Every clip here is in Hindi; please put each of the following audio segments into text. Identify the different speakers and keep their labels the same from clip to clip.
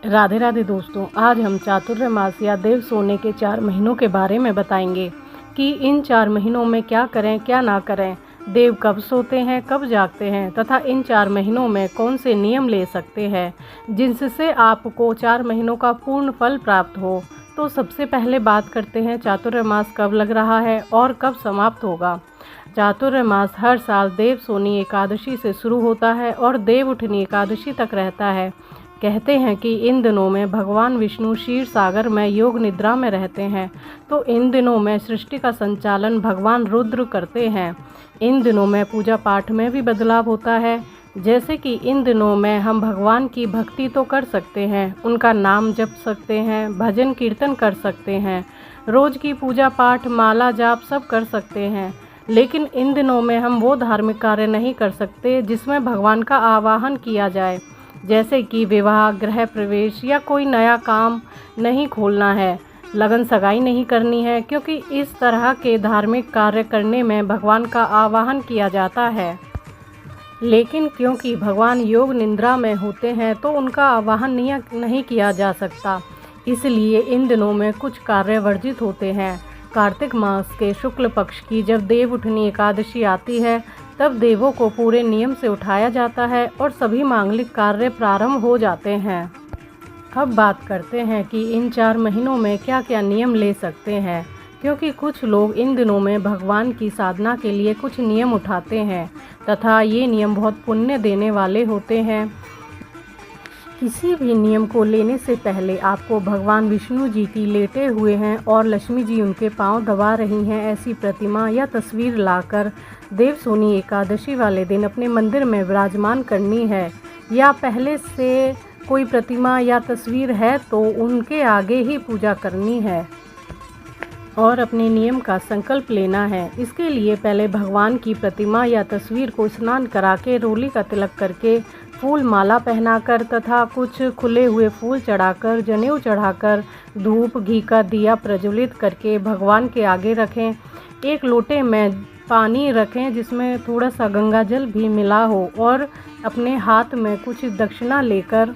Speaker 1: राधे राधे दोस्तों, आज हम चातुर्मास या देव सोने के 4 महीनों के बारे में बताएंगे कि इन 4 महीनों में क्या करें क्या ना करें, देव कब सोते हैं कब जागते हैं तथा इन 4 महीनों में कौन से नियम ले सकते हैं जिनसे आपको 4 महीनों का पूर्ण फल प्राप्त हो। तो सबसे पहले बात करते हैं चातुर्मास कब लग रहा है और कब समाप्त होगा। चातुर्मास हर साल देव सोनी एकादशी से शुरू होता है और देव उठनी एकादशी तक रहता है। कहते हैं कि इन दिनों में भगवान विष्णु क्षीर सागर में योग निद्रा में रहते हैं, तो इन दिनों में सृष्टि का संचालन भगवान रुद्र करते हैं। इन दिनों में पूजा पाठ में भी बदलाव होता है, जैसे कि इन दिनों में हम भगवान की भक्ति तो कर सकते हैं, उनका नाम जप सकते हैं, भजन कीर्तन कर सकते हैं, रोज की पूजा पाठ माला जाप सब कर सकते हैं। लेकिन इन दिनों में हम वो धार्मिक कार्य नहीं कर सकते जिसमें भगवान का आवाहन किया जाए, जैसे कि विवाह, गृह प्रवेश या कोई नया काम नहीं खोलना है, लगन सगाई नहीं करनी है, क्योंकि इस तरह के धार्मिक कार्य करने में भगवान का आवाहन किया जाता है। लेकिन क्योंकि भगवान योग निद्रा में होते हैं तो उनका आवाहन नहीं किया जा सकता, इसलिए इन दिनों में कुछ कार्य वर्जित होते हैं। कार्तिक मास के शुक्ल पक्ष की जब देव उठनी एकादशी आती है तब देवों को पूरे नियम से उठाया जाता है और सभी मांगलिक कार्य प्रारंभ हो जाते हैं। अब बात करते हैं कि इन 4 महीनों में क्या क्या नियम ले सकते हैं, क्योंकि कुछ लोग इन दिनों में भगवान की साधना के लिए कुछ नियम उठाते हैं तथा ये नियम बहुत पुण्य देने वाले होते हैं। किसी भी नियम को लेने से पहले आपको भगवान विष्णु जी की लेटे हुए हैं और लक्ष्मी जी उनके पांव दबा रही हैं ऐसी प्रतिमा या तस्वीर लाकर देव सोनी एकादशी वाले दिन अपने मंदिर में विराजमान करनी है, या पहले से कोई प्रतिमा या तस्वीर है तो उनके आगे ही पूजा करनी है और अपने नियम का संकल्प लेना है। इसके लिए पहले भगवान की प्रतिमा या तस्वीर को स्नान करा के रोली का तिलक करके फूल माला पहनाकर तथा कुछ खुले हुए फूल चढ़ाकर, जनेऊ चढ़ाकर, धूप घी का दिया प्रज्वलित करके भगवान के आगे रखें। एक लोटे में पानी रखें जिसमें थोड़ा सा गंगा जल भी मिला हो और अपने हाथ में कुछ दक्षिणा लेकर,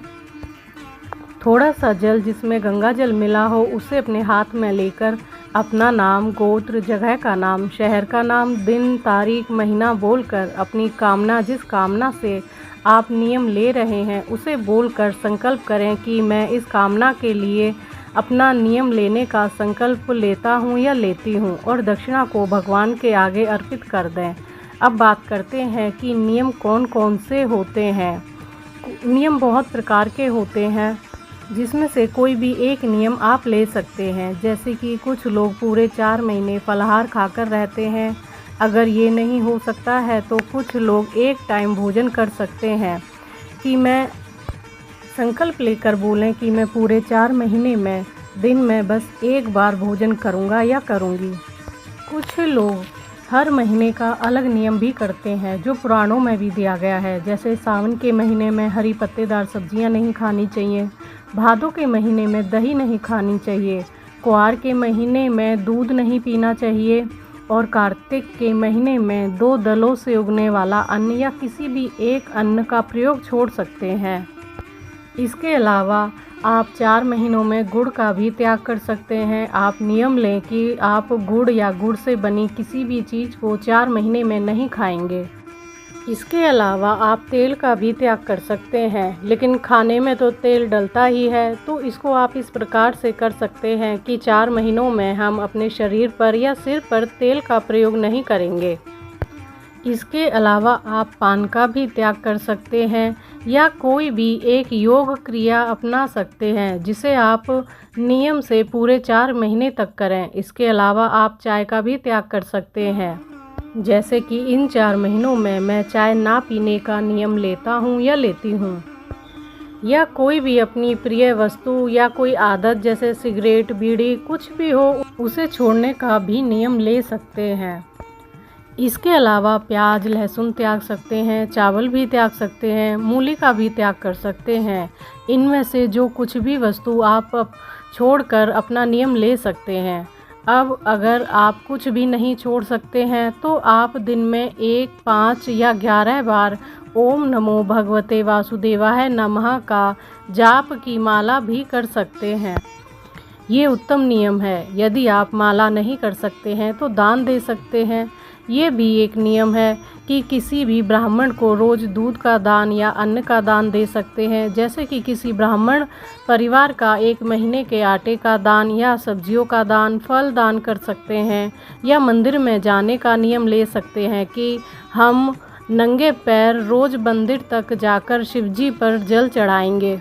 Speaker 1: थोड़ा सा जल जिसमें गंगा जल मिला हो उसे अपने हाथ में लेकर अपना नाम, गोत्र, जगह का नाम, शहर का नाम, दिन, तारीख, महीना बोलकर अपनी कामना, जिस कामना से आप नियम ले रहे हैं उसे बोलकर संकल्प करें कि मैं इस कामना के लिए अपना नियम लेने का संकल्प लेता हूँ या लेती हूँ, और दक्षिणा को भगवान के आगे अर्पित कर दें। अब बात करते हैं कि नियम कौन कौन से होते हैं। नियम बहुत प्रकार के होते हैं, जिसमें से कोई भी एक नियम आप ले सकते हैं। जैसे कि कुछ लोग पूरे 4 महीने फलाहार खाकर रहते हैं, अगर ये नहीं हो सकता है तो कुछ लोग एक टाइम भोजन कर सकते हैं। कि मैं संकल्प लेकर बोलें कि मैं पूरे 4 महीने में दिन में बस एक बार भोजन करूँगा या करूँगी। कुछ लोग हर महीने का अलग नियम भी करते हैं जो पुराणों में भी दिया गया है। जैसे सावन के महीने में हरी पत्तेदार सब्जियां नहीं खानी चाहिए, भादों के महीने में दही नहीं खानी चाहिए, कुआर के महीने में दूध नहीं पीना चाहिए, और कार्तिक के महीने में 2 दलों से उगने वाला अन्न या किसी भी एक अन्न का प्रयोग छोड़ सकते हैं। इसके अलावा आप 4 महीनों में गुड़ का भी त्याग कर सकते हैं। आप नियम लें कि आप गुड़ या गुड़ से बनी किसी भी चीज़ को 4 महीने में नहीं खाएंगे। इसके अलावा आप तेल का भी त्याग कर सकते हैं, लेकिन खाने में तो तेल डलता ही है, तो इसको आप इस प्रकार से कर सकते हैं कि 4 महीनों में हम अपने शरीर पर या सिर पर तेल का प्रयोग नहीं करेंगे। इसके अलावा आप पान का भी त्याग कर सकते हैं या कोई भी एक योग क्रिया अपना सकते हैं जिसे आप नियम से पूरे 4 महीने तक करें। इसके अलावा आप चाय का भी त्याग कर सकते हैं, जैसे कि इन 4 महीनों में मैं चाय ना पीने का नियम लेता हूँ या लेती हूँ, या कोई भी अपनी प्रिय वस्तु या कोई आदत जैसे सिगरेट, बीड़ी कुछ भी हो उसे छोड़ने का भी नियम ले सकते हैं। इसके अलावा प्याज, लहसुन त्याग सकते हैं, चावल भी त्याग सकते हैं, मूली का भी त्याग कर सकते हैं। इनमें से जो कुछ भी वस्तु आप छोड़कर अपना नियम ले सकते हैं। अब अगर आप कुछ भी नहीं छोड़ सकते हैं तो आप दिन में 1, 5 या 11 बार ओम नमो भगवते वासुदेवाय नमः का जाप की माला भी कर सकते हैं। ये उत्तम नियम है। यदि आप माला नहीं कर सकते हैं तो दान दे सकते हैं। ये भी एक नियम है कि किसी भी ब्राह्मण को रोज़ दूध का दान या अन्न का दान दे सकते हैं। जैसे कि किसी ब्राह्मण परिवार का 1 महीने के आटे का दान या सब्जियों का दान, फल दान कर सकते हैं, या मंदिर में जाने का नियम ले सकते हैं कि हम नंगे पैर रोज़ मंदिर तक जाकर शिवजी पर जल चढ़ाएंगे।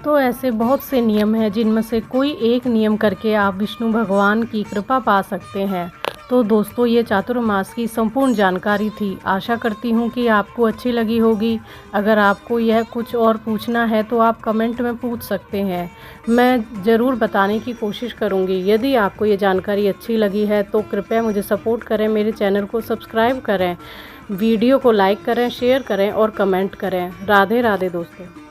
Speaker 1: तो ऐसे बहुत से नियम हैं जिनमें से कोई एक नियम करके आप विष्णु भगवान की कृपा पा सकते हैं। तो दोस्तों, ये चातुर्मास की संपूर्ण जानकारी थी। आशा करती हूँ कि आपको अच्छी लगी होगी। अगर आपको यह कुछ और पूछना है तो आप कमेंट में पूछ सकते हैं, मैं ज़रूर बताने की कोशिश करूँगी। यदि आपको ये जानकारी अच्छी लगी है तो कृपया मुझे सपोर्ट करें, मेरे चैनल को सब्सक्राइब करें, वीडियो को लाइक करें, शेयर करें और कमेंट करें। राधे राधे दोस्तों।